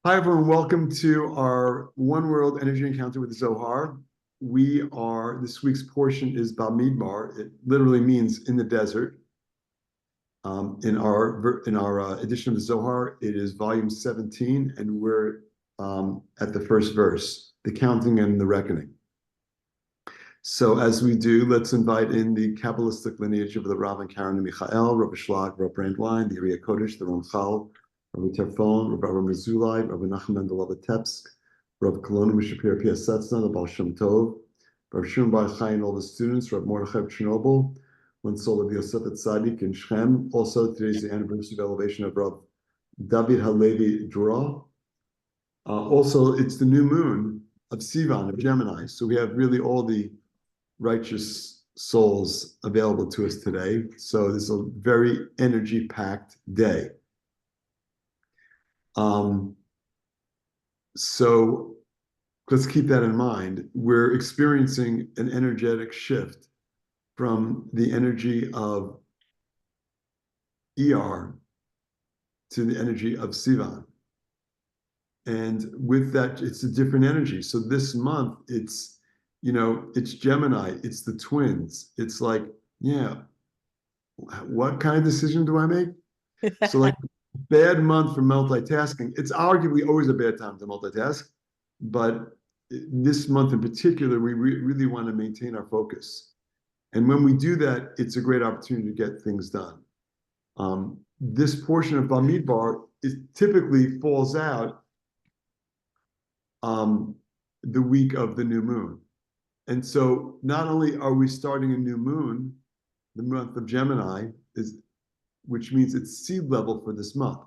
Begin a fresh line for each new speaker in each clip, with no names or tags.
Hi, everyone. Welcome to our One World Energy Encounter with Zohar. This week's portion is Bemidmar. It literally means in the desert. In our edition of the Zohar, it is volume 17, and we're at the first verse, the counting and the reckoning. So as we do, let's invite in the Kabbalistic lineage of the Rav and Karen and Michael, Rabbi Schlag, Rabbi Brandwein, the Uriah Kodesh, the Ramchal, Rabbi Terfon, Rabbi Mezulai, Rabbi Nachman ben Tepsk, Rabbi Kolona Mishapir Piasetzna, the Baal Shem Tov, Rabbi Shimon Bar Chai and all the students, Rabbi Mordechai of Chernobyl, one soul of Yosef at Tzadik in Shechem. Also, today's the anniversary of elevation of Rabbi David Halevi Dura. Also, it's the new moon of Sivan, of Gemini. So we have really all the righteous souls available to us today. So this is a very energy-packed day. So let's keep that in mind. We're experiencing an energetic shift from the energy of ER to the energy of Sivan. And with that, it's a different energy. So this month, it's Gemini, it's the twins. It's like, yeah, what kind of decision do I make? So like bad month for multitasking. It's arguably always a bad time to multitask, but this month in particular, we really want to maintain our focus. And when we do that, it's a great opportunity to get things done. This portion of Bamidbar typically falls out the week of the new moon. And so not only are we starting a new moon, the month of Gemini, which means it's seed level for this month.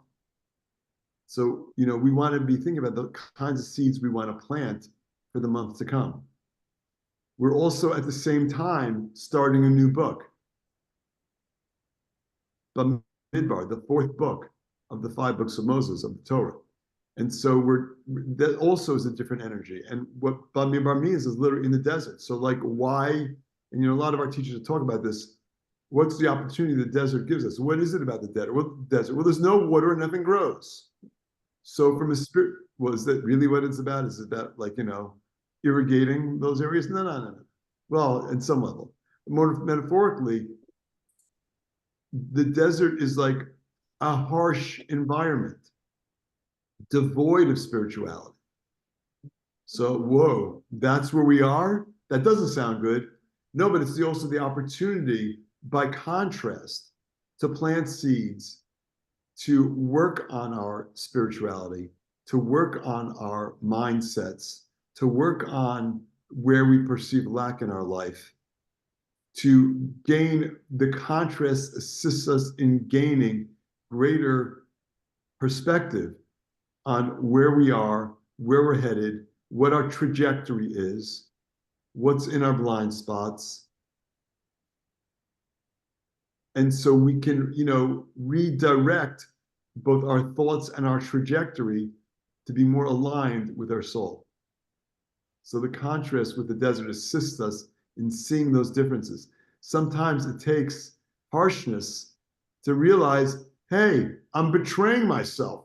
So, we want to be thinking about the kinds of seeds we want to plant for the month to come. We're also at the same time starting a new book, Bamidbar, the fourth book of the 5 books of Moses, of the Torah. And so that also is a different energy. And what Bamidbar means is literally in the desert. So like why, and a lot of our teachers talk about this, what's the opportunity the desert gives us? What is it about the desert? Well, there's no water and nothing grows. So from a spirit, is that really what it's about? Is it about irrigating those areas? No. Well, at some level. More metaphorically, the desert is like a harsh environment, devoid of spirituality. So, whoa, that's where we are? That doesn't sound good. No, but it's also the opportunity, by contrast, to plant seeds, to work on our spirituality, to work on our mindsets, to work on where we perceive lack in our life, to gain the contrast assists us in gaining greater perspective on where we are, where we're headed, what our trajectory is, what's in our blind spots. And so we can, redirect both our thoughts and our trajectory to be more aligned with our soul. So the contrast with the desert assists us in seeing those differences. Sometimes it takes harshness to realize, hey, I'm betraying myself.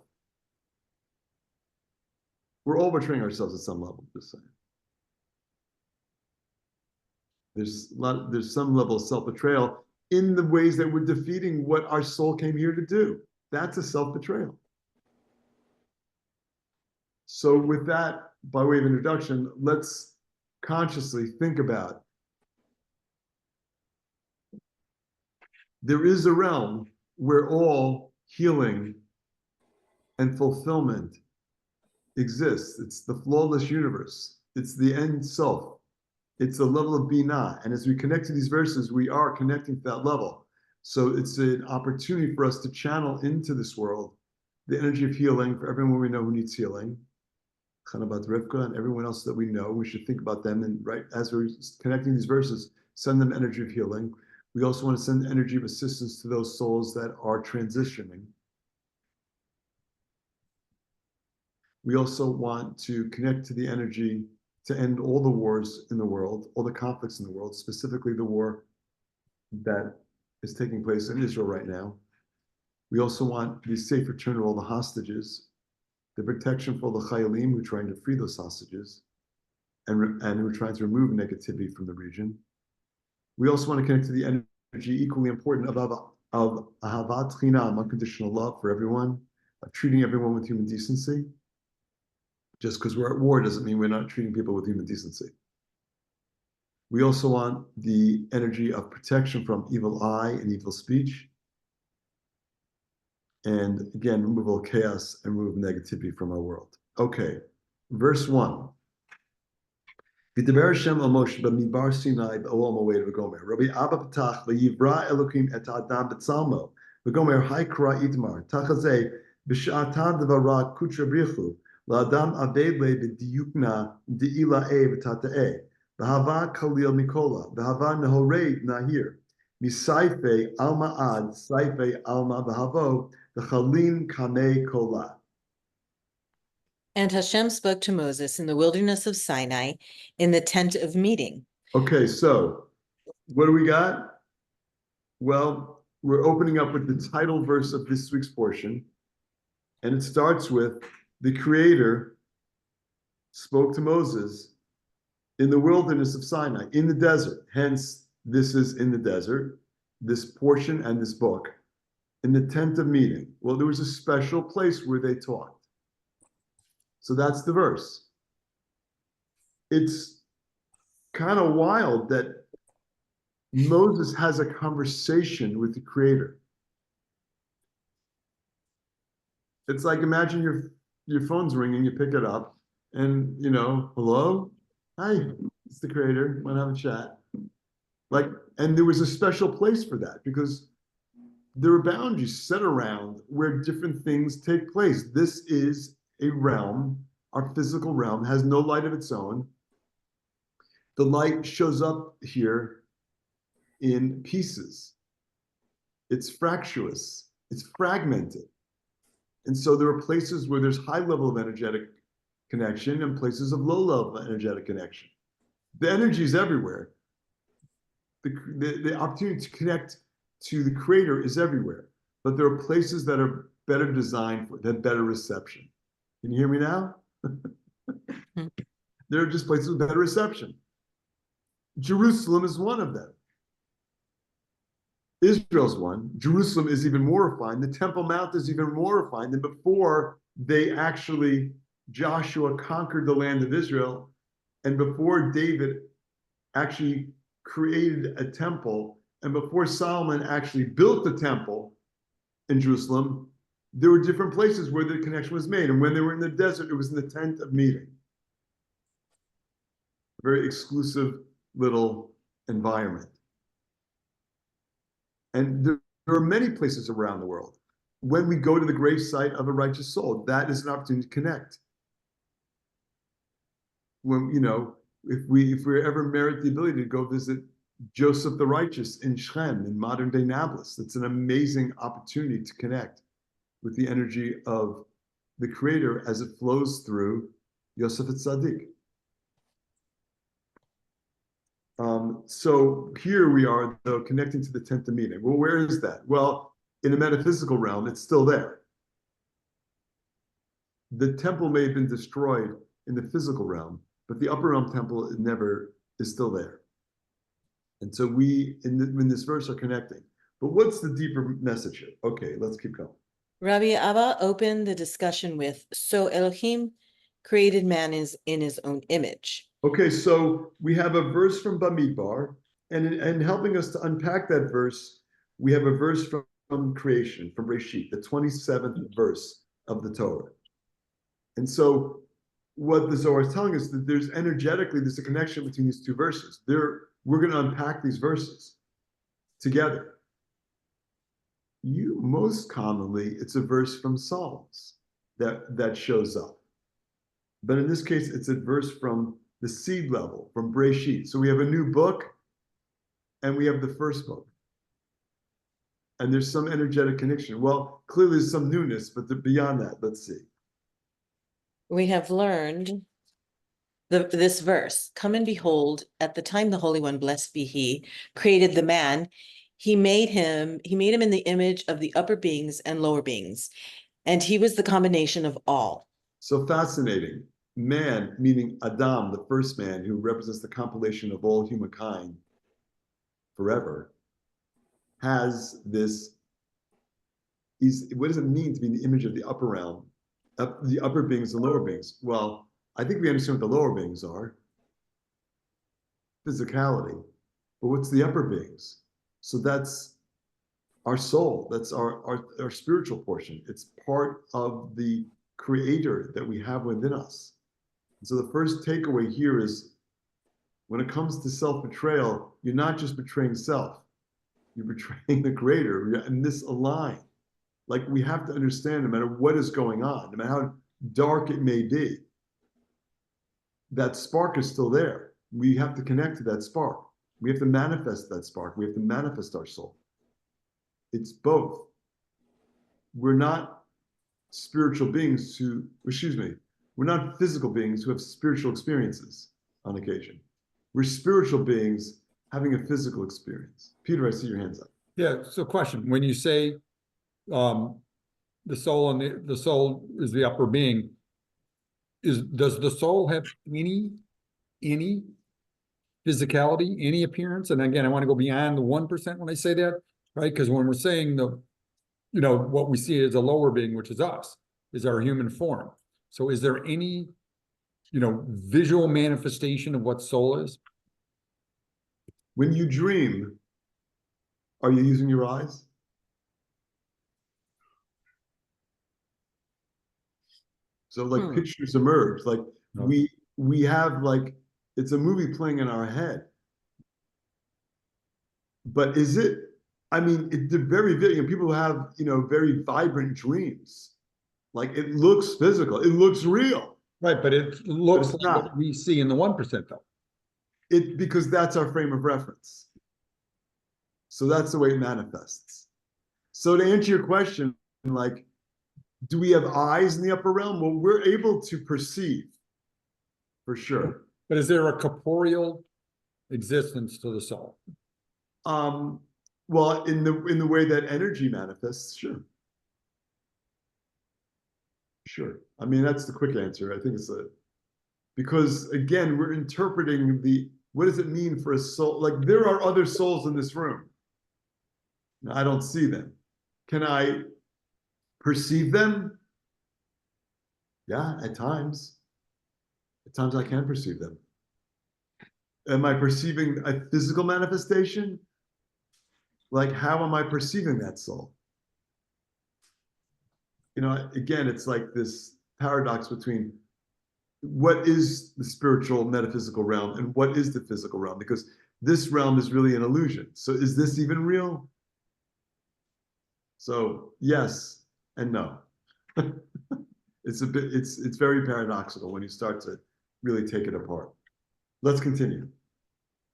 We're all betraying ourselves at some level, just saying. There's some level of self-betrayal in the ways that we're defeating what our soul came here to do. That's a self-betrayal. So with that, by way of introduction, let's consciously think about, there is a realm where all healing and fulfillment exists. It's the flawless universe. It's the end self. It's the level of Binah. And as we connect to these verses, we are connecting to that level. So it's an opportunity for us to channel into this world the energy of healing for everyone we know who needs healing. Chanabat Rivka and everyone else that we know, we should think about them. And right as we're connecting these verses, send them energy of healing. We also want to send energy of assistance to those souls that are transitioning. We also want to connect to the energy to end all the wars in the world, all the conflicts in the world, specifically the war that is taking place in Israel right now. We also want the safe return of all the hostages the protection for the Chayalim who are trying to free those hostages and who are trying to remove negativity from the region. We also want to connect to the energy equally important of Ahavat Chinam, unconditional love for everyone, of treating everyone with human decency. Just because we're at war doesn't mean we're not treating people with human decency. We also want the energy of protection from evil eye and evil speech. And again, remove all chaos and remove negativity from our world. Okay, verse 1. V'diber Hashem al Moshe b'midbar Sinai b'olam moed v'gomer. Rabbi Abba P'tach v'yivra Elokim et ha'adam b'tzalmo v'gomer haikra itmar tachazeh b'sha'atan d'vara kutra brichu la'adam aved le b'diyukna de'ila'e v'tata'e v'hava kalil mikola v'hava nehorei nahir misayfe alma ad sayfe alma v'havo v'chalin kamei kola.
And Hashem spoke to Moses in the wilderness of Sinai in the tent of meeting.
Okay, so what do we got? Well, we're opening up with the title verse of this week's portion, and it starts with the Creator spoke to Moses in the wilderness of Sinai, in the desert. Hence, this is in the desert, this portion and this book, in the tent of meeting. Well, there was a special place where they talked. So that's the verse. It's kind of wild that Moses has a conversation with the Creator. It's like, imagine your phone's ringing, you pick it up, and hello? Hi, it's the Creator, want to have a chat. And there was a special place for that because there were boundaries set around where different things take place. This is a realm, our physical realm, has no light of its own. The light shows up here in pieces. It's fractious, it's fragmented. And so there are places where there's high level of energetic connection and places of low level of energetic connection. The energy is everywhere. The opportunity to connect to the Creator is everywhere, but there are places that are better designed for that better reception. Can you hear me now? There are just places with better reception. Jerusalem is one of them. Israel's one. Jerusalem is even more refined. The Temple Mount is even more refined than before Joshua conquered the land of Israel, and before David actually created a temple, and before Solomon actually built the temple in Jerusalem, there were different places where the connection was made. And when they were in the desert, it was in the tent of meeting. A very exclusive little environment. And there are many places around the world. When we go to the gravesite of a righteous soul, that is an opportunity to connect. When, if we ever merit the ability to go visit Joseph the Righteous in Shechem, in modern day Nablus, it's an amazing opportunity to connect with the energy of the Creator as it flows through Yosef Tzaddik. So here we are, though, connecting to the tent of meeting. Well, where is that? Well, in the metaphysical realm, it's still there. The temple may have been destroyed in the physical realm, but the upper realm temple is still there. And so we, in this verse, are connecting. But what's the deeper message here? Okay, let's keep going.
Rabbi Abba opened the discussion with, so Elohim created man in his own image.
Okay, so we have a verse from Bemidmar, and helping us to unpack that verse, we have a verse from creation, from Reshit, the 27th verse of the Torah. And so what the Zohar is telling us that there's a connection between these two verses. We're going to unpack these verses together. Most commonly, it's a verse from Psalms that shows up. But in this case, it's a verse from the seed level, from Breshit. So we have a new book, and we have the first book. And there's some energetic connection. Well, clearly there's some newness, but beyond that, let's see.
We have learned this verse, come and behold, at the time the Holy One, blessed be he, created the man, he made him in the image of the upper beings and lower beings, and he was the combination of all.
So fascinating. Man, meaning Adam, the first man who represents the compilation of all humankind forever, has this. What does it mean to be in the image of the upper realm, the upper beings and lower beings? Well, I think we understand what the lower beings are, physicality, but what's the upper beings? So that's our soul. That's our spiritual portion. It's part of the creator that we have within us. So the first takeaway here is when it comes to self-betrayal, you're not just betraying self, you're betraying the creator, and misaligned. Like we have to understand, no matter what is going on, no matter how dark it may be, that spark is still there. We have to connect to that spark. We have to manifest that spark. We have to manifest our soul. It's both. We're not spiritual beings who, excuse me, we're not physical beings who have spiritual experiences on occasion. We're spiritual beings having a physical experience. Peter, I see your hands up.
Yeah, so question, when you say the soul and the soul is the upper being, does the soul have any physicality, any appearance? And again, I want to go beyond the 1% when I say that, right? Because when we're saying what we see as a lower being, which is us, is our human form. So is there any, visual manifestation of what soul is?
When you dream, are you using your eyes? So like pictures emerge, like we have like, it's a movie playing in our head. But is it, I mean, they're very, people have, very vibrant dreams. Like it looks physical, it looks real.
Right, but it looks like
not
what we see in the 1% though.
Because that's our frame of reference. So that's the way it manifests. So to answer your question, like, do we have eyes in the upper realm? Well, we're able to perceive, for sure.
But is there a corporeal existence to the soul?
Well, in the way that energy manifests, sure. Sure. I mean, that's the quick answer. I think it's because again, we're interpreting what does it mean for a soul? Like there are other souls in this room. Now, I don't see them. Can I perceive them? Yeah, at times. At times I can perceive them. Am I perceiving a physical manifestation? Like, how am I perceiving that soul? Again, it's like this paradox between what is the spiritual metaphysical realm and what is the physical realm? Because this realm is really an illusion. So is this even real? So yes and no. It's very paradoxical when you start to really take it apart. Let's continue.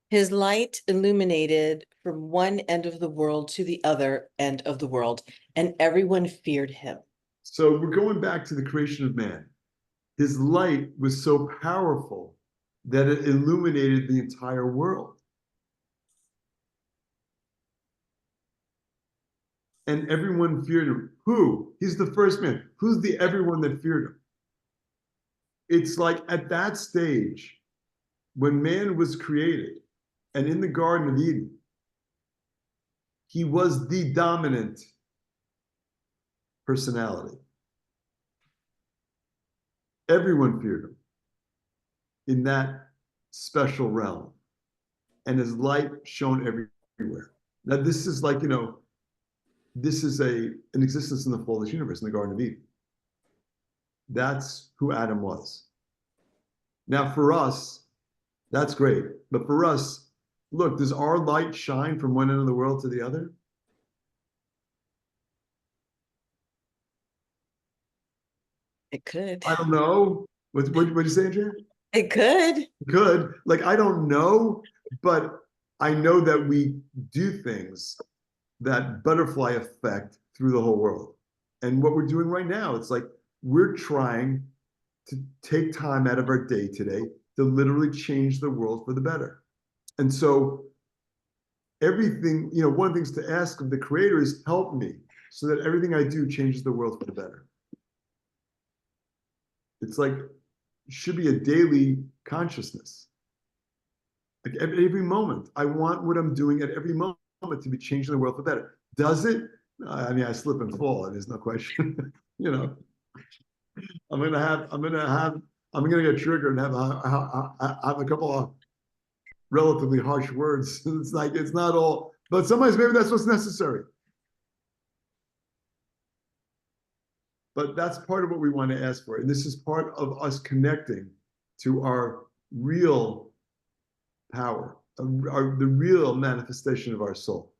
His light illuminated from one end of the world to the other end of the world, and everyone feared him.
So we're going back to the creation of man. His light was so powerful that it illuminated the entire world. And everyone feared him. Who? He's the first man. Who's the everyone that feared him? It's like at that stage, when man was created, and in the Garden of Eden, he was the dominant personality. Everyone feared him in that special realm, and his light shone everywhere. Now, this is like, this is an existence in the flawless universe, in the Garden of Eden. That's who Adam was. Now, for us, that's great. But for us, look, does our light shine from one end of the world to the other?
It could.
I don't know. What'd you say, Andrea?
It could.
It could. Like, I don't know, but I know that we do things that butterfly effect through the whole world. And what we're doing right now, it's like we're trying to take time out of our day today to literally change the world for the better. And so everything, one of the things to ask of the creator is help me so that everything I do changes the world for the better. It's like, should be a daily consciousness. Like at every moment, I want what I'm doing at every moment to be changing the world for better. Does it? I mean, I slip and fall, there's no question. You know, I'm gonna get triggered and have a couple of relatively harsh words. It's like, it's not all, but sometimes maybe that's what's necessary. But that's part of what we want to ask for. And this is part of us connecting to our real power, the real manifestation of our soul.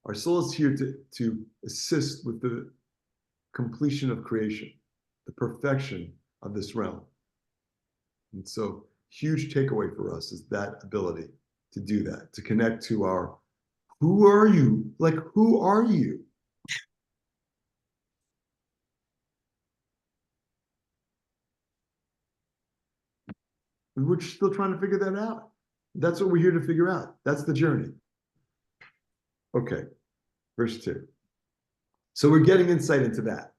Our soul is here to assist with the completion of creation, the perfection of this realm. And so, huge takeaway for us is that ability to do that, to connect to our, who are you? Like, who are you? And we're still trying to figure that out. That's what we're here to figure out. That's the journey. Okay, verse 2. So we're getting insight into that.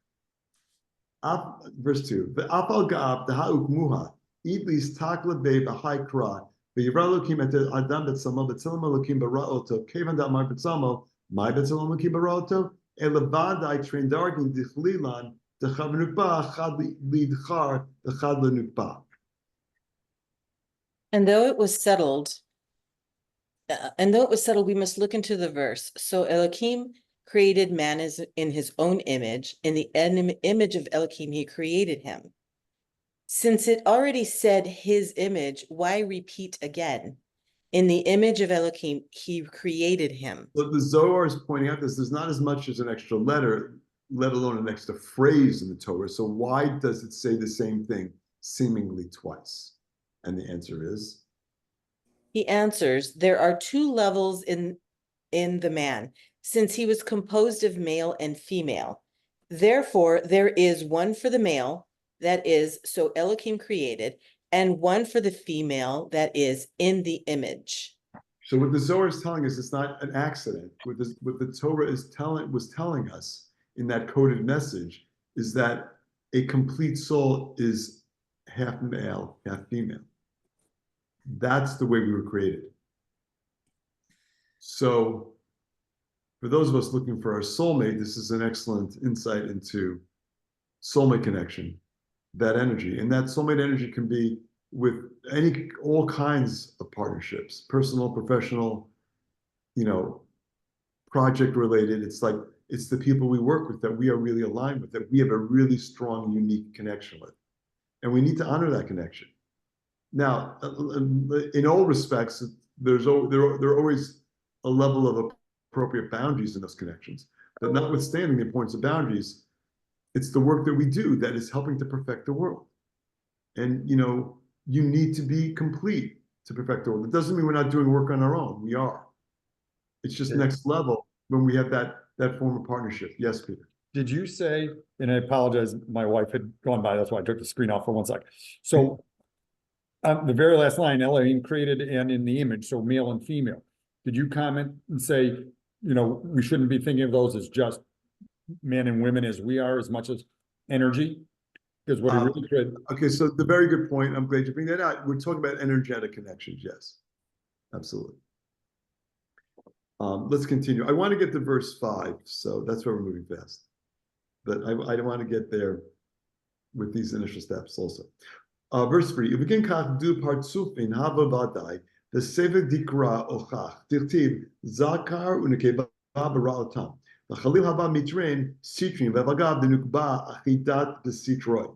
Verse 2. Ve'afal ga'ab daha'ukmuha idlis takla be b'hai kra ve'yivra lokim et adam betzalmo betzalam lokim bara'oto kevan da'amar betzalmo my betzalam lokim bara'oto elevadai trendargin dichlilan dechav nukba chad lidchar dechad lenukba.
And though it was settled, we must look into the verse. So Elohim created man as in his own image. In the image of Elohim, he created him. Since it already said his image, why repeat again? In the image of Elohim, he created him.
So the Zohar is pointing out this. There's not as much as an extra letter, let alone an extra phrase in the Torah. So why does it say the same thing seemingly twice? And the answer is?
He answers, there are two levels in the man, since he was composed of male and female. Therefore, there is one for the male, that is, so Elohim created, and one for the female, that is, in the image.
So what the Zohar is telling us, it's not an accident. What the Torah was telling us in that coded message is that a complete soul is half male, half female. That's the way we were created. So for those of us looking for our soulmate, this is an excellent insight into soulmate connection, that energy. And that soulmate energy can be with all kinds of partnerships, personal, professional, project related. It's like, it's the people we work with that we are really aligned with, that we have a really strong, unique connection with. And we need to honor that connection. Now, in all respects, there are always a level of appropriate boundaries in those connections. But notwithstanding the importance of boundaries, it's the work that we do that is helping to perfect the world. And, you need to be complete to perfect the world. It doesn't mean we're not doing work on our own. We are. It's just next level when we have that form of partnership. Yes, Peter.
Did you say, and I apologize, my wife had gone by, that's why I took the screen off for 1 second. So the very last line, Elohim created and in the image, so male and female. Did you comment and say, we shouldn't be thinking of those as just men and women as we are, as much as energy? Because what it really could.
Okay, so the very good point. I'm glad you bring that out. We're talking about energetic connections. Yes, absolutely. Let's continue. I want to get to verse 5, so that's where we're moving fast. But I don't want to get there with these initial steps also. Verse 3. Begin kach du partsufin hava badai the sefer dikra ochach tirtiv zakar unekeva baraotam. V'chalil haba mitrein sitrin v'vagav denukba achidat b'sitroi.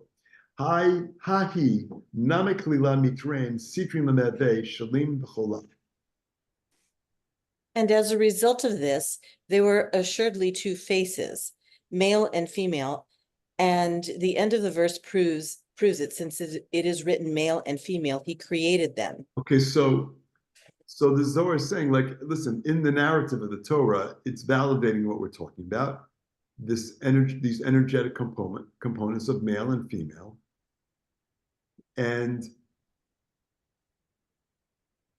Hai hahi nameklila mitrein sitrin lemeve shalim v'cholam.
And as a result of this, there were assuredly two faces, male and female, and the end of the verse proves it, since it is written male and female, he created them.
Okay, so the Zohar is saying, like, listen, in the narrative of the Torah, it's validating what we're talking about. These energetic components of male and female.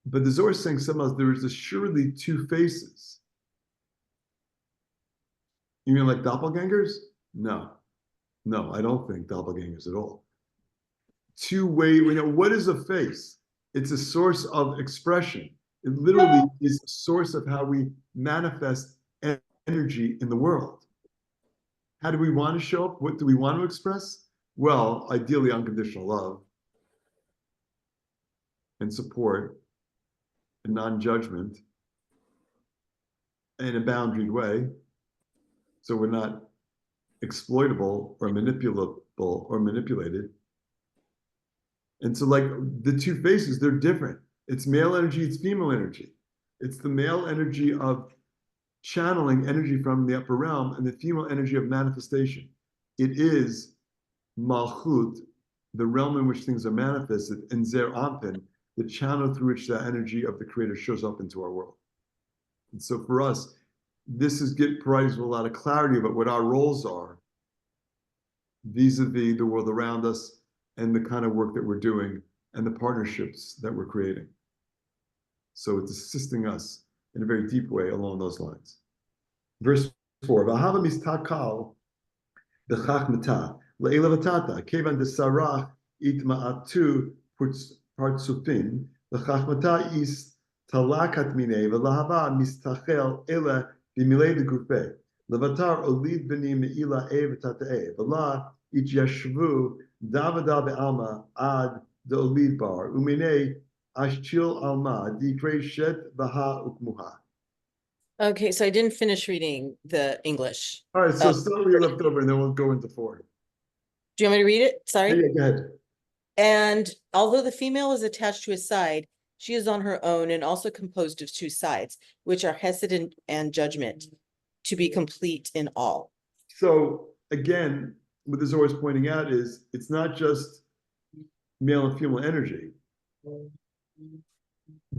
But the Zohar is saying something else. There is assuredly two faces. You mean like doppelgangers? No. No, I don't think doppelgangers at all. Two-way, what is a face? It's a source of expression. It literally is a source of how we manifest energy in the world. How do we want to show up? What do we want to express? Well, ideally unconditional love and support and non-judgment in a boundaried way. So we're not exploitable or manipulable or manipulated. And so like the two faces, they're different. It's male energy, it's female energy. It's the male energy of channeling energy from the upper realm and the female energy of manifestation. It is Malchut, the realm in which things are manifested, and Zer Anpin, the channel through which the energy of the creator shows up into our world. And so for us, this is provides a lot of clarity about what our roles are vis-a-vis the world around us and the kind of work that we're doing and the partnerships that we're creating. So it's assisting us in a very deep way along those lines. Verse 4, V'ahava mistakal b'chachmata le'elavatata kevan desarach itma'atu partsufin b'chachmata is talakat mine v'lahava mistachel ele b'milei degufe levatar olid b'ni me'ila evatatae v'la ityashvu davada be'alma ad de'olid bar umine ashchil alma dikre shet baha ukmuha.
Okay, so I didn't finish reading the English.
All right, so start where you left over, and then we'll go into 4.
Do you want me to read it? Sorry.
Yeah, go ahead.
And although the female is attached to his side, she is on her own and also composed of 2 sides, which are Hesed and judgment, to be complete in all.
So again, what the Zohar is pointing out is it's not just male and female energy.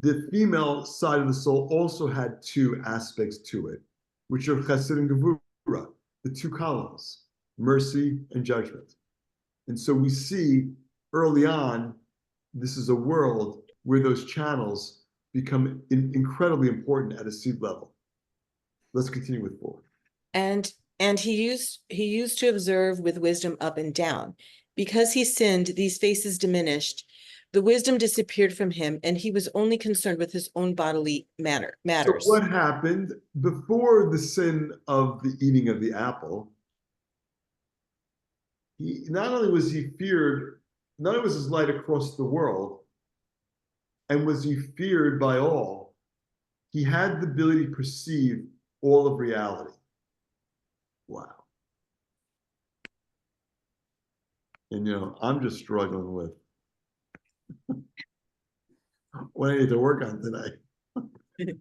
The female side of the soul also had 2 aspects to it, which are Chesed and Gevura, the 2 columns, mercy and judgment. And so we see early on, this is a world where those channels become incredibly important at a seed level. Let's continue with 4.
And he used to observe with wisdom up and down. Because he sinned, these faces diminished. The wisdom disappeared from him, and he was only concerned with his own bodily matters.
So what happened before the sin of the eating of the apple? Not only was he feared, not only was his light across the world, and was he feared by all, he had the ability to perceive all of reality. Wow. And I'm just struggling with what I need to work on today.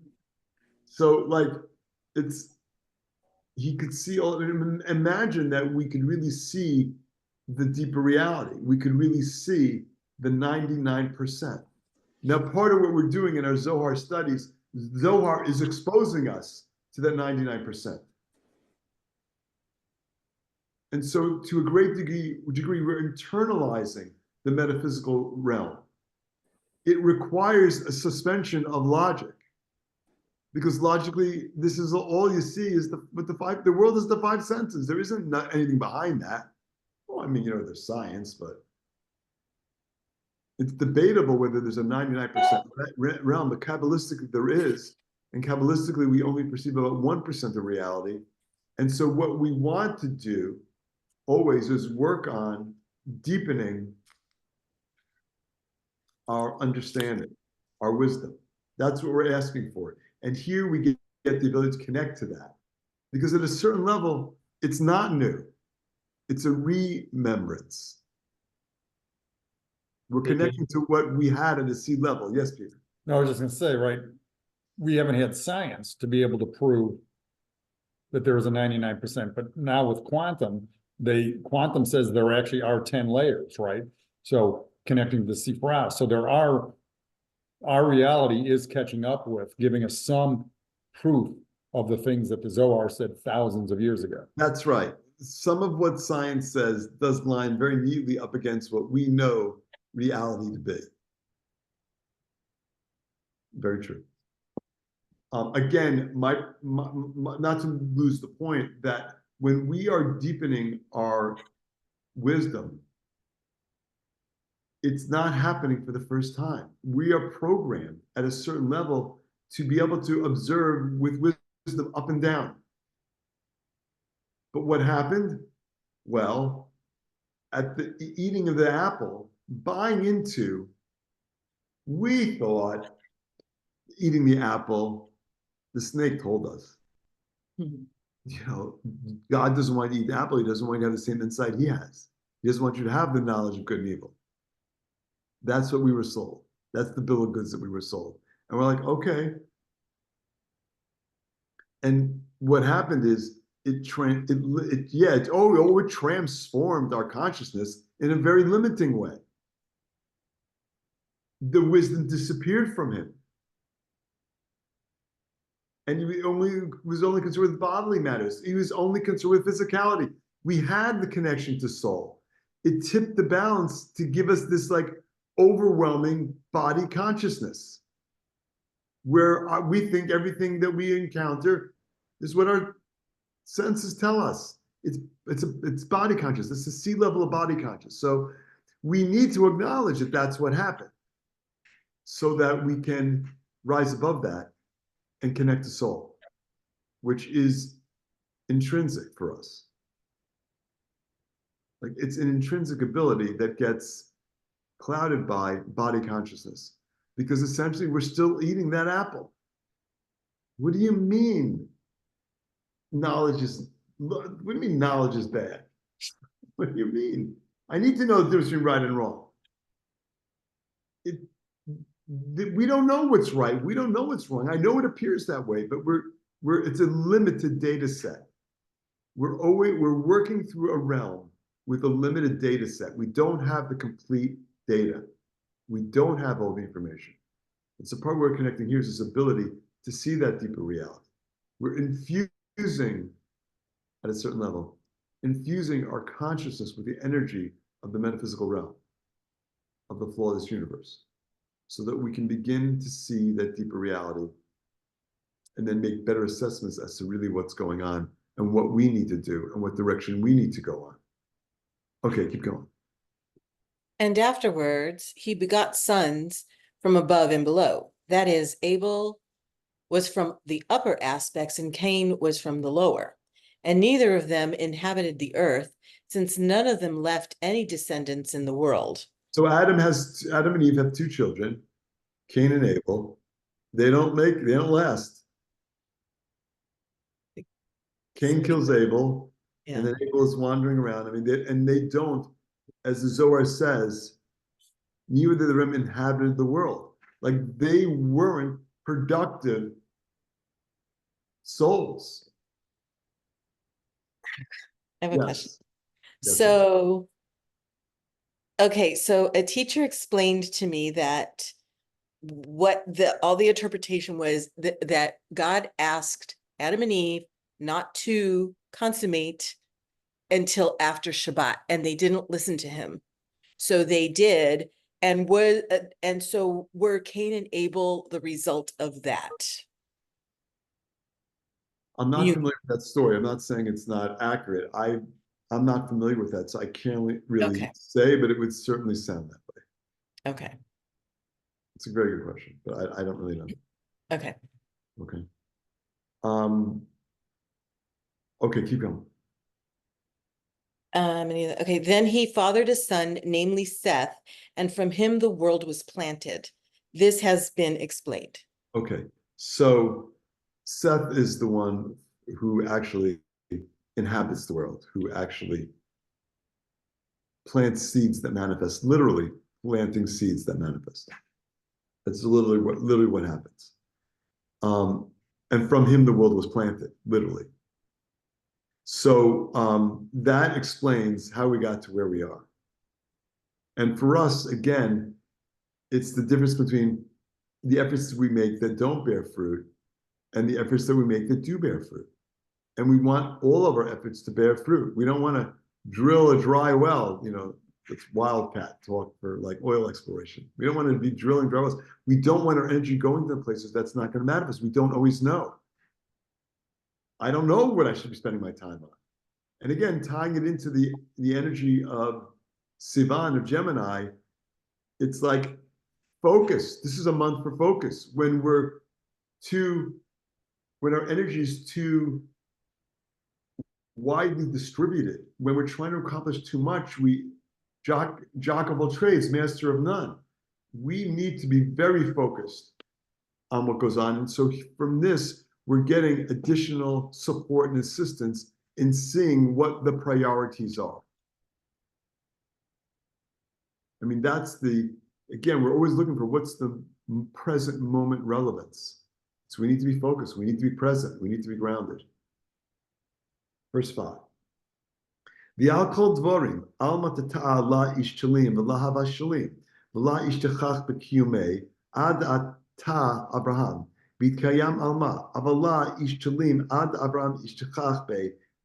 So he could see all. Imagine that we could really see the deeper reality. We could really see the 99%. Now, part of what we're doing in our Zohar studies, Zohar is exposing us to that 99%. And so to a great degree, we're internalizing the metaphysical realm. It requires a suspension of logic. Because logically, this is all you see is the world is the 5 senses. There isn't anything behind that. Well, I mean, there's science, but it's debatable whether there's a 99% realm, but Kabbalistically there is. And Kabbalistically, we only perceive about 1% of reality. And so what we want to do always is work on deepening our understanding, our wisdom. That's what we're asking for. And here we get the ability to connect to that. Because at a certain level, it's not new. It's a remembrance. We're connecting to what we had at a seed level. Yes, Peter?
No, I was just gonna say, right, we haven't had science to be able to prove that there was a 99%, but now with quantum says there actually are 10 layers, right? So connecting to the Sifra. So our reality is catching up with, giving us some proof of the things that the Zohar said thousands of years ago.
That's right. Some of what science says does line very neatly up against what we know reality to be. Very true. Again, not to lose the point that when we are deepening our wisdom, it's not happening for the first time. We are programmed at a certain level to be able to observe with wisdom up and down. But what happened? Well, at the eating of the apple, buying into, we thought eating the apple, the snake told us.
Mhm.
You know, God doesn't want you to eat the apple. He doesn't want you to have the same insight he has. He doesn't want you to have the knowledge of good and evil. That's what we were sold. That's the bill of goods that we were sold. And we're like, okay. And what happened is it transformed our consciousness in a very limiting way. The wisdom disappeared from him. And he was only concerned with bodily matters. He was only concerned with physicality. We had the connection to soul. It tipped the balance to give us this like overwhelming body consciousness, where we think everything that we encounter is what our senses tell us. It's body conscious. It's the sea level of body conscious. So we need to acknowledge that that's what happened, so that we can rise above that and connect to soul, which is intrinsic for us. Like it's an intrinsic ability that gets clouded by body consciousness, because essentially we're still eating that apple. What do you mean knowledge is, what do you mean knowledge is bad? What do you mean? I need to know the difference between right and wrong. We don't know what's right. We don't know what's wrong. I know it appears that way, but it's a limited data set. We're working through a realm with a limited data set. We don't have the complete data. We don't have all the information. It's the part we're connecting here is this ability to see that deeper reality. We're infusing, at a certain level, infusing our consciousness with the energy of the metaphysical realm, of the flow of this universe, so that we can begin to see that deeper reality and then make better assessments as to really what's going on and what we need to do and what direction we need to go on. Okay, keep going.
And afterwards, he begot sons from above and below. That is, Abel was from the upper aspects and Cain was from the lower. And neither of them inhabited the earth, since none of them left any descendants in the world.
So Adam and Eve have two children, Cain and Abel. They don't last. Cain kills Abel, and then Abel is wandering around. I mean, they don't, as the Zohar says, neither of them inhabited the world. Like they weren't productive souls.
I have a question.
Yes.
So, okay, so a teacher explained to me that what all the interpretation was that God asked Adam and Eve not to consummate until after Shabbat, and they didn't listen to him. So they did, and so were Cain and Abel the result of that?
I'm not familiar with that story. I'm not saying it's not accurate. I'm not familiar with that, so I can't really say, but it would certainly sound that way.
Okay.
It's a very good question, but I don't really know.
Okay.
Okay. Okay, keep going.
Okay, then he fathered a son, namely Seth, and from him the world was planted. This has been explained.
Okay, so Seth is the one who actually inhabits the world, who actually plants seeds that manifest, literally planting seeds that manifest. That's literally what happens. And from him the world was planted, literally. So that explains how we got to where we are. And for us, again, it's the difference between the efforts we make that don't bear fruit and the efforts that we make that do bear fruit. And we want all of our efforts to bear fruit. We don't want to drill a dry well, it's wildcat talk for like oil exploration. We don't want to be drilling dry wells. We don't want our energy going to places that's not going to manifest. We don't always know. I don't know what I should be spending my time on. And again, tying it into the energy of Sivan, of Gemini, it's like focus. This is a month for focus. When our energy is too widely distributed, when we're trying to accomplish too much, jock of all trades, master of none. We need to be very focused on what goes on. And so from this, we're getting additional support and assistance in seeing what the priorities are. I mean, again, we're always looking for what's the present moment relevance. So we need to be focused. We need to be present. We need to be grounded. Verse 5. V'al kol dvorim alma tata'a la ish chalim v'la hava shalim v'la ish techach b'kiyumei ad ata Abraham v'tkayam alma avala ish chalim ad Abraham ish techach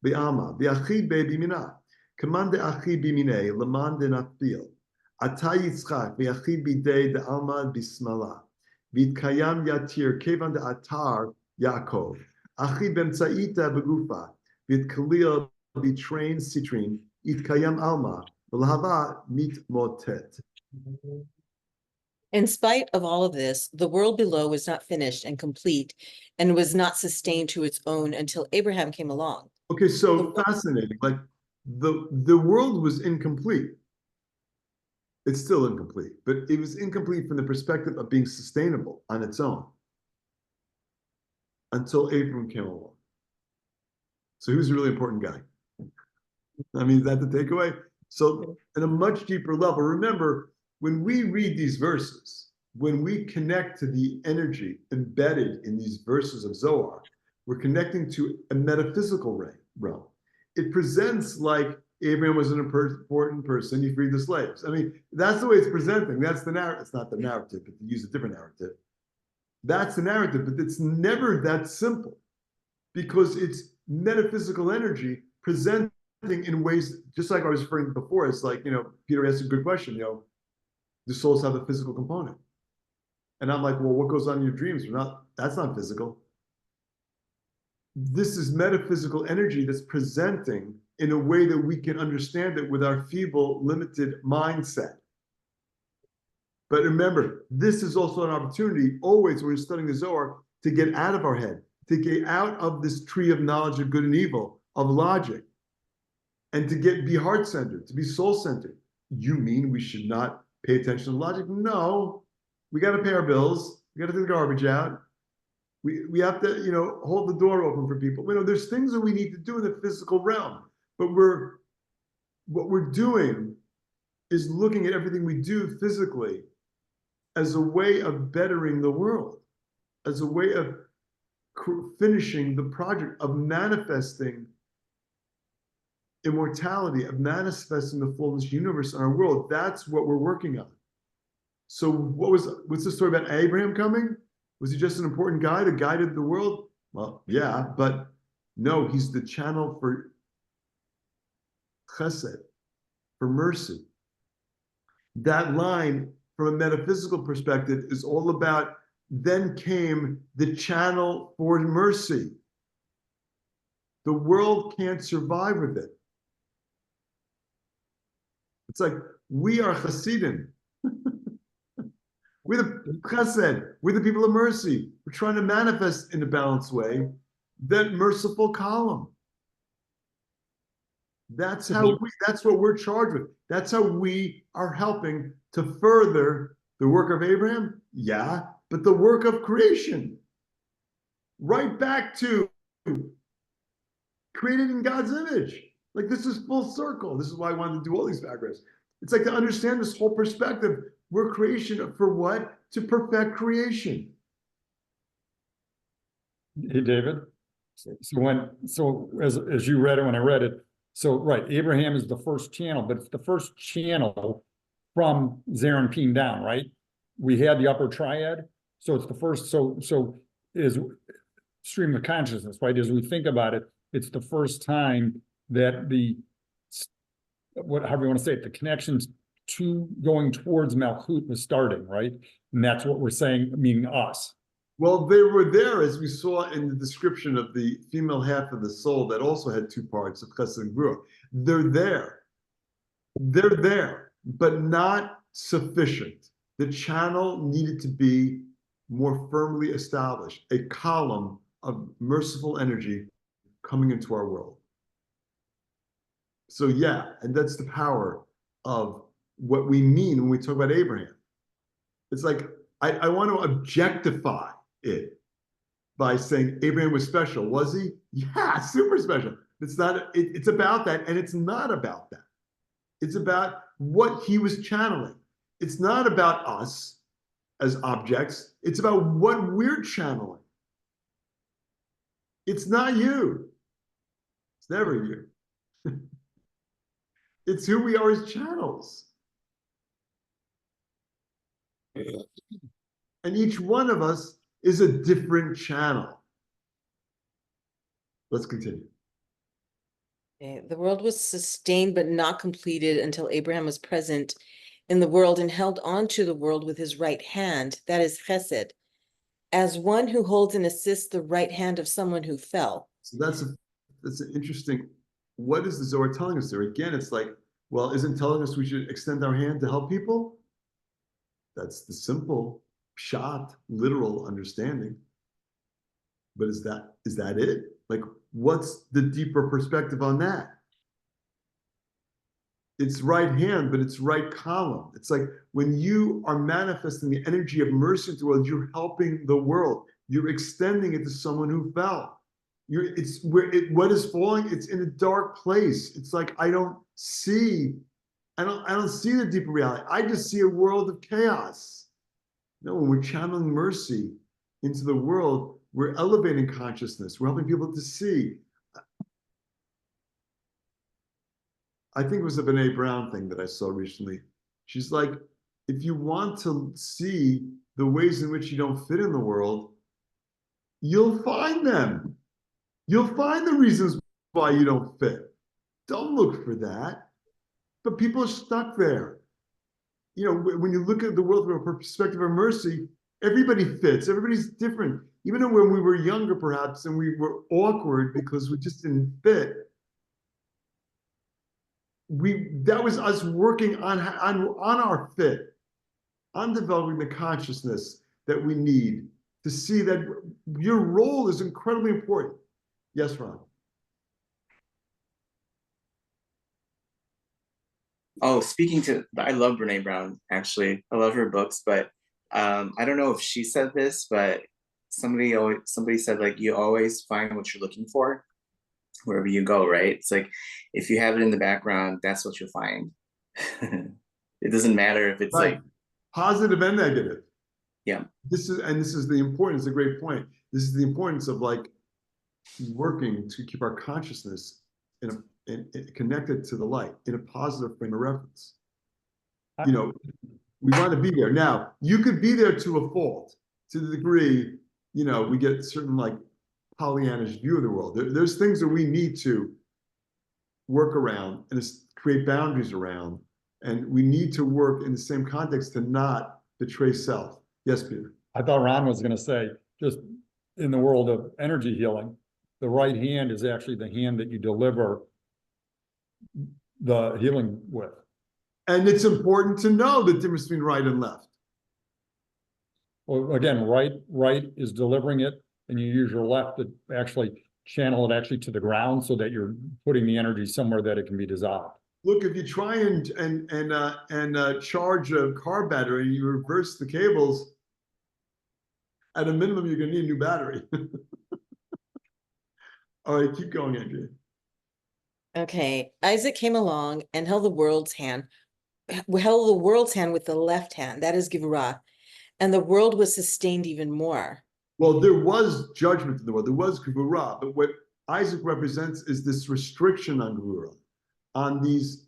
be'ama v'achid b'minah kaman de'achid b'minei leman de'nafil ata Yitzchak v'achid b'dei de'alma b'smala v'tkayam yatir kevan de'atar Yaakov achid b'mtza'ita b'gufa v'tkalil v'train sitrin itkayam alma v'lahava mit motet.
In spite of all of this, the world below was not finished and complete and was not sustained to its own until Abraham came along.
Okay, so fascinating. Like the world was incomplete. It's still incomplete, but it was incomplete from the perspective of being sustainable on its own until Abram came along. So he was a really important guy. I mean, is that the takeaway? So at a much deeper level, remember, when we read these verses, when we connect to the energy embedded in these verses of Zohar, we're connecting to a metaphysical realm. It presents like Abraham was an important person, he freed the slaves. I mean, that's the way it's presenting. That's the narrative. It's not the narrative, but to use a different narrative. That's the narrative, but it's never that simple because it's metaphysical energy presenting in ways, just like I was referring to before. It's like, Peter asked a good question, do souls have a physical component? And I'm like, well, what goes on in your dreams? That's not physical. This is metaphysical energy that's presenting in a way that we can understand it with our feeble, limited mindset. But remember, this is also an opportunity, always when we're studying the Zohar, to get out of our head, to get out of this tree of knowledge of good and evil, of logic, and to be heart-centered, to be soul-centered. You mean we should not pay attention to logic? No, we got to pay our bills. We got to take the garbage out. We have to, hold the door open for people. There's things that we need to do in the physical realm, but what we're doing is looking at everything we do physically as a way of bettering the world, as a way of finishing the project of manifesting immortality, of manifesting the fullness universe in our world. That's what we're working on. So what's the story about Abraham coming? Was he just an important guy that guided the world? Well, yeah, but no, he's the channel for chesed, for mercy. That line, from a metaphysical perspective, is all about then came the channel for mercy. The world can't survive with it. It's like, we are Hasidim. We're the chesed. We're the people of mercy. We're trying to manifest in a balanced way that merciful column. That's what we're charged with. That's how we are helping to further the work of Abraham. Yeah, but the work of creation. Right back to created in God's image. Like, this is full circle. This is why I wanted to do all these paragraphs. It's like to understand this whole perspective. We're creation for what? To perfect creation.
Hey, David. So as you read it, when I read it, so right, Abraham is the first channel, but it's the first channel from Zeranpin down, right? We had the upper triad, so it's the first. So is stream of consciousness, right? As we think about it, it's the first time that however you want to say it, the connections to going towards Malchut was starting, right? And that's what we're saying, meaning us.
Well, they were there, as we saw in the description of the female half of the soul that also had two parts of Chesed and Gvura. They're there. They're there, but not sufficient. The channel needed to be more firmly established, a column of merciful energy coming into our world. So yeah, and that's the power of what we mean when we talk about Abraham. It's like, I want to objectify it by saying Abraham was special. Was he? Yeah, super special. It's not, it's about that, and it's not about that. It's about what he was channeling. It's not about us as objects. It's about what we're channeling. It's not you. It's never you. It's who we are as channels. And each one of us is a different channel. Let's continue.
Okay, the world was sustained but not completed until Abraham was present in the world and held on to the world with his right hand, that is chesed, as one who holds and assists the right hand of someone who fell.
So that's an interesting, what is the Zohar telling us there? Again, it's like, well, isn't telling us we should extend our hand to help people? That's the simple, pshat, literal understanding. But is that it? Like, what's the deeper perspective on that? It's right hand, but it's right column. It's like when you are manifesting the energy of mercy into the world, you're helping the world. You're extending it to someone who fell. What is falling? It's in a dark place. It's like I don't see the deeper reality. I just see a world of chaos. No, when we're channeling mercy into the world, we're elevating consciousness. We're helping people to see. I think it was a Brene Brown thing that I saw recently. She's like, if you want to see the ways in which you don't fit in the world, you'll find them. You'll find the reasons why you don't fit. Don't look for that. But people are stuck there. You know, when you look at the world from a perspective of mercy, everybody fits. Everybody's different. Even though when we were younger, perhaps, and we were awkward because we just didn't fit, that was us working on our fit, on developing the consciousness that we need to see that your role is incredibly important. Yes, Ron.
Oh, I love Brene Brown, actually. I love her books, but I don't know if she said this, but somebody said, like, you always find what you're looking for wherever you go, right? It's like, if you have it in the background, that's what you'll find. It doesn't matter if it's
right.
like
positive and negative.
Yeah.
This is the importance, a great point. This is the importance of like working to keep our consciousness connected to the light in a positive frame of reference. You know, we want to be there. Now, you could be there to a fault, to the degree, you know, we get certain like Pollyannish view of the world. There's things that we need to work around and create boundaries around. And we need to work in the same context to not betray self. Yes, Peter.
I thought Ron was going to say, just in the world of energy healing, the right hand is actually the hand that you deliver the healing with.
And it's important to know the difference between right and left.
Well, again, right is delivering it, and you use your left to actually channel it actually to the ground so that you're putting the energy somewhere that it can be dissolved.
Look, if you try and charge a car battery and you reverse the cables, at a minimum, you're going to need a new battery. All right, keep going, Andrea.
Okay, Isaac came along and held the world's hand with the left hand, that is Givurah, and the world was sustained even more.
Well, there was judgment in the world. There was Gevurah, but what Isaac represents is this restriction on Gevurah, on these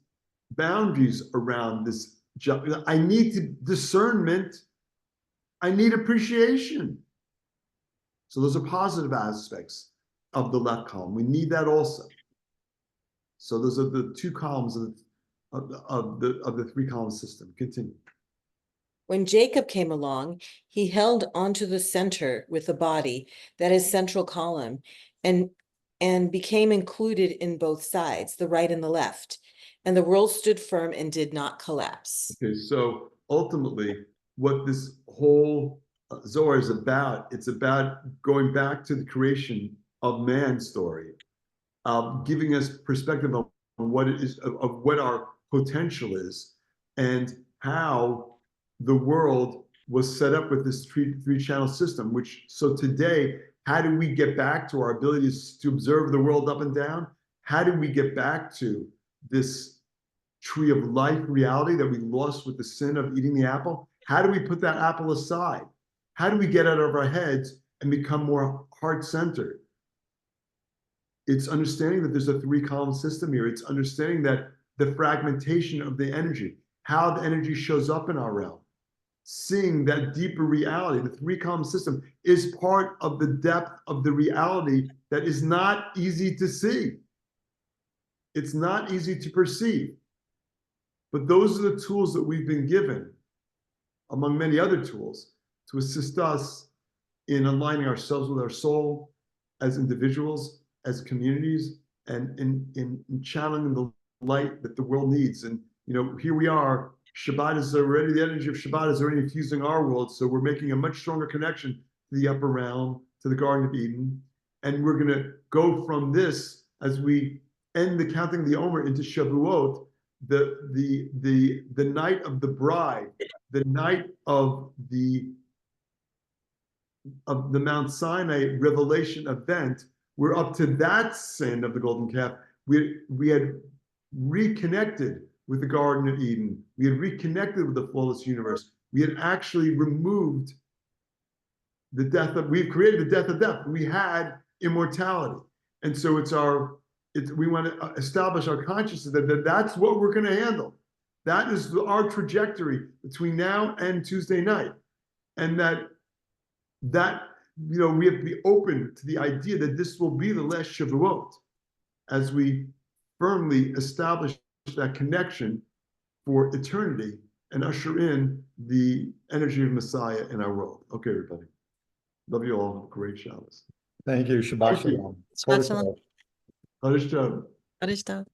boundaries around this. I need discernment. I need appreciation. So those are positive aspects of the left column. We need that also. So those are the two columns of the three column system. Continue.
When Jacob came along, he held onto the center with the body, that is central column, and became included in both sides, the right and the left. And the world stood firm and did not collapse.
Okay, so ultimately, what this whole Zohar is about, it's about going back to the creation of man's story, giving us perspective on what it is, of what our potential is, and how the world was set up with this three-channel system. Which, so today, how do we get back to our abilities to observe the world up and down? How do we get back to this tree of life reality that we lost with the sin of eating the apple? How do we put that apple aside? How do we get out of our heads and become more heart-centered? It's understanding that there's a three-column system here. It's understanding that the fragmentation of the energy, how the energy shows up in our realm, seeing that deeper reality. The three-column system is part of the depth of the reality that is not easy to see. It's not easy to perceive. But those are the tools that we've been given, among many other tools, to assist us in aligning ourselves with our soul as individuals, as communities, and in channeling the light that the world needs. And here we are. Shabbat is already, the energy of Shabbat is already infusing our world. So we're making a much stronger connection to the upper realm, to the Garden of Eden. And we're going to go from this, as we end the counting of the Omer, into Shavuot, the night of the bride, the night of the Mount Sinai revelation event. We're up to that sin of the golden calf. We had reconnected with the Garden of Eden. We had reconnected with the flawless universe. We had actually removed the death of, we've created the death of death. We had immortality. And so we want to establish our consciousness that that's what we're going to handle. That is our trajectory between now and Tuesday night. And that we have to be open to the idea that this will be the last Shavuot, as we firmly establish that connection for eternity and usher in the energy of Messiah in our world. Okay, everybody. Love you all. Great Shabbos.
Thank you. Shabbat
Thank you.
shalom.
Shabbat shalom.
Chodesh Tov.
Chodesh Tov.